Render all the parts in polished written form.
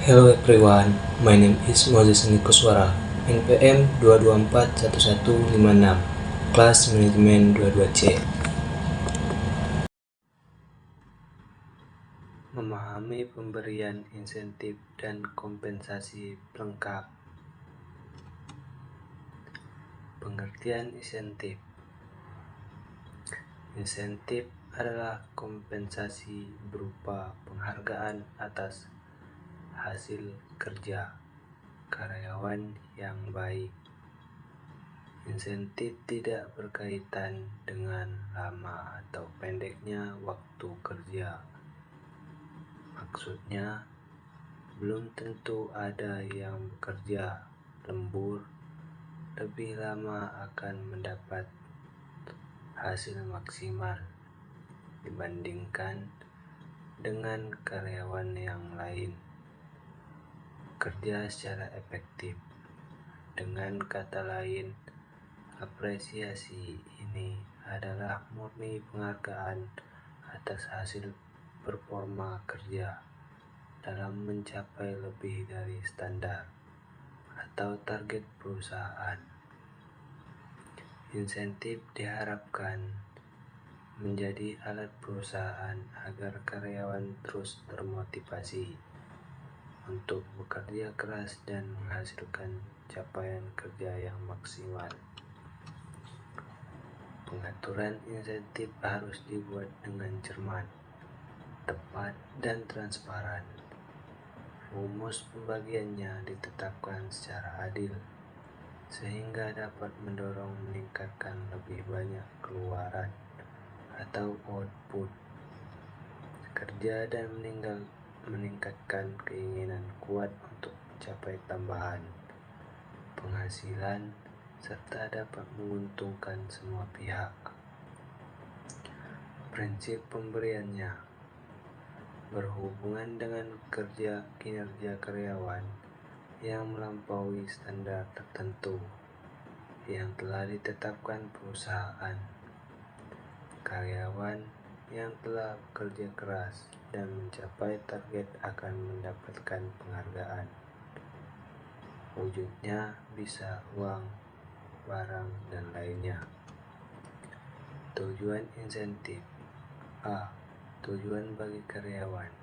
Hello everyone, my name is Moses Nikuswara, NPM 2241156, kelas manajemen 22C. Memahami pemberian insentif dan kompensasi pelengkap. Pengertian insentif. Insentif adalah kompensasi berupa penghargaan atas hasil kerja karyawan yang baik. Insentif tidak berkaitan dengan lama atau pendeknya waktu kerja. Maksudnya, belum tentu ada yang bekerja lembur lebih lama akan mendapat hasil maksimal dibandingkan dengan karyawan yang lain. Kerja secara efektif. Dengan kata lain, apresiasi ini adalah murni penghargaan atas hasil performa kerja dalam mencapai lebih dari standar atau target perusahaan. Insentif diharapkan menjadi alat perusahaan agar karyawan terus termotivasi untuk bekerja keras dan menghasilkan capaian kerja yang maksimal. Pengaturan insentif harus dibuat dengan cermat, tepat, dan transparan. Rumus pembagiannya ditetapkan secara adil, sehingga dapat mendorong meningkatkan lebih banyak keluaran atau output kerja dan meningkatkan keinginan kuat untuk mencapai tambahan penghasilan serta dapat menguntungkan semua pihak. Prinsip pemberiannya berhubungan dengan kinerja karyawan yang melampaui standar tertentu yang telah ditetapkan perusahaan. Karyawan yang telah bekerja keras dan mencapai target akan mendapatkan penghargaan. Wujudnya bisa uang, barang, dan lainnya. Tujuan insentif. A. Tujuan bagi karyawan.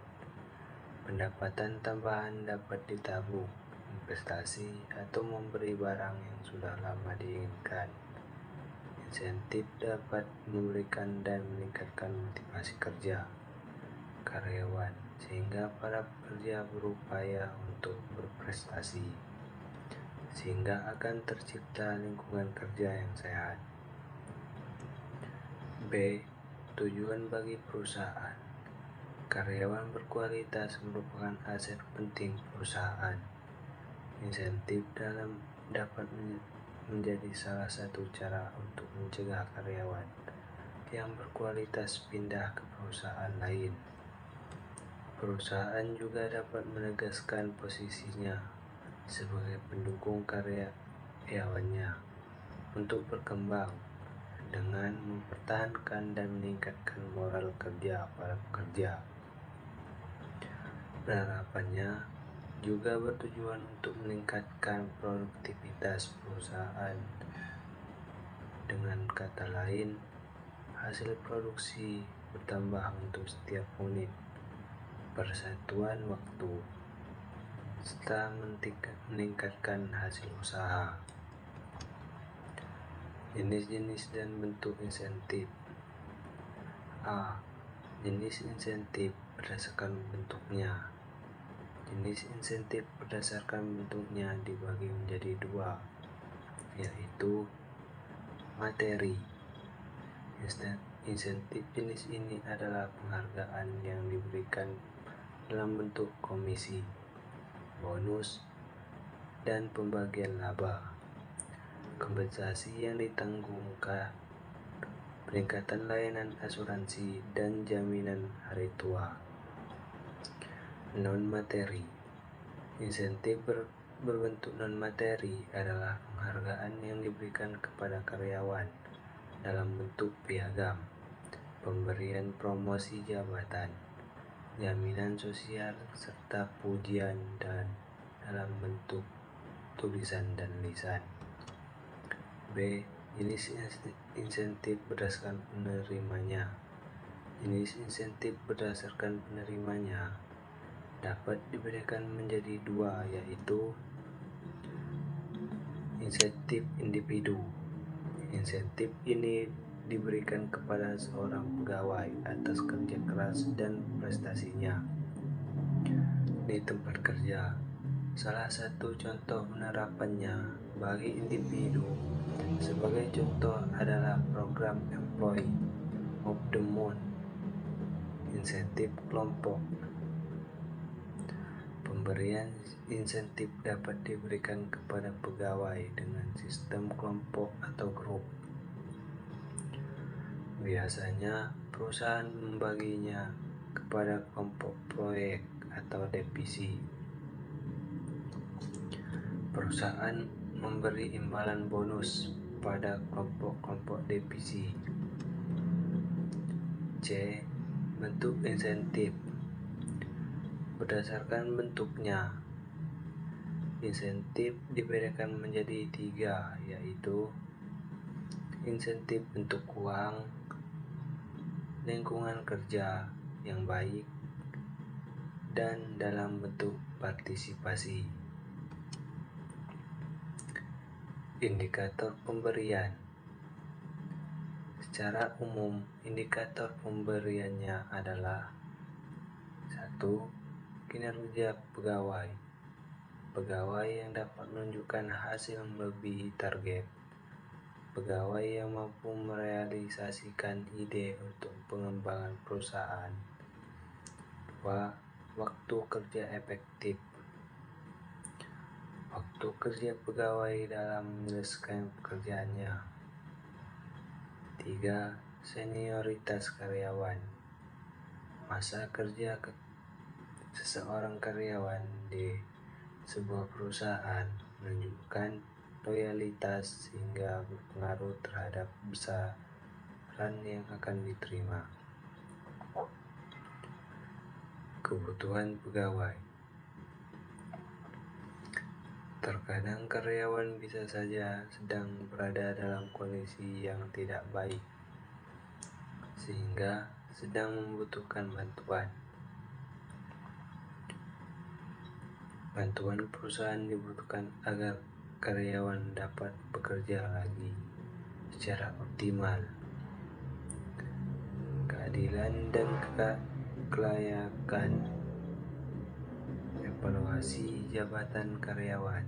Pendapatan tambahan dapat ditabung, investasi, atau memberi barang yang sudah lama diinginkan. Insentif dapat memberikan dan meningkatkan motivasi kerja karyawan sehingga para pekerja berupaya untuk berprestasi, sehingga akan tercipta lingkungan kerja yang sehat. B. Tujuan bagi perusahaan. Karyawan berkualitas merupakan aset penting perusahaan. Insentif dapat menjadi salah satu cara untuk mencegah karyawan yang berkualitas pindah ke perusahaan lain. Perusahaan juga dapat menegaskan posisinya sebagai pendukung karyawannya untuk berkembang dengan mempertahankan dan meningkatkan moral kerja para pekerja. Penerapannya juga bertujuan untuk meningkatkan produktivitas perusahaan. Dengan kata lain, hasil produksi bertambah untuk setiap unit persatuan waktu, serta meningkatkan hasil usaha. Jenis-jenis dan bentuk insentif. A. Jenis insentif berdasarkan bentuknya. Jenis insentif berdasarkan bentuknya dibagi menjadi dua, yaitu materi. Insentif jenis ini adalah penghargaan yang diberikan dalam bentuk komisi, bonus, dan pembagian laba. Kompensasi yang ditanggung peningkatan layanan asuransi dan jaminan hari tua. Non-materi. Insentif berbentuk non-materi adalah penghargaan yang diberikan kepada karyawan dalam bentuk piagam, pemberian promosi jabatan, jaminan sosial, serta pujian dan dalam bentuk tulisan dan lisan. B. Jenis insentif berdasarkan penerimanya. Jenis insentif berdasarkan penerimanya dapat diberikan menjadi dua, yaitu insentif individu. Insentif ini diberikan kepada seorang pegawai atas kerja keras dan prestasinya di tempat kerja. Salah satu contoh penerapannya bagi individu sebagai contoh adalah program Employee of the Month, insentif kelompok. Pemberian insentif dapat diberikan kepada pegawai dengan sistem kelompok atau grup. Biasanya perusahaan membaginya kepada kelompok proyek atau divisi. Perusahaan memberi imbalan bonus pada kelompok-kelompok divisi. C. Bentuk insentif. Berdasarkan bentuknya, insentif diberikan menjadi tiga, yaitu insentif bentuk uang, lingkungan kerja yang baik, dan dalam bentuk partisipasi. Indikator pemberian. Secara umum, indikator pemberiannya adalah 1. Kinerja pegawai. Pegawai yang dapat menunjukkan hasil melebihi target. Pegawai yang mampu merealisasikan ide untuk pengembangan perusahaan. 2. Waktu kerja efektif. Waktu kerja pegawai dalam menyelesaikan pekerjaannya. 3. Senioritas karyawan. Masa kerja seseorang karyawan di sebuah perusahaan menunjukkan loyalitas sehingga berpengaruh terhadap besaran yang akan diterima. Kebutuhan pegawai. Terkadang karyawan bisa saja sedang berada dalam kondisi yang tidak baik, sehingga sedang membutuhkan bantuan. Bantuan perusahaan dibutuhkan agar karyawan dapat bekerja lagi secara optimal. Keadilan dan kelayakan. Evaluasi jabatan karyawan.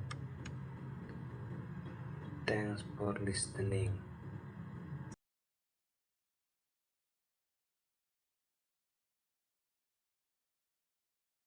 Thanks for listening.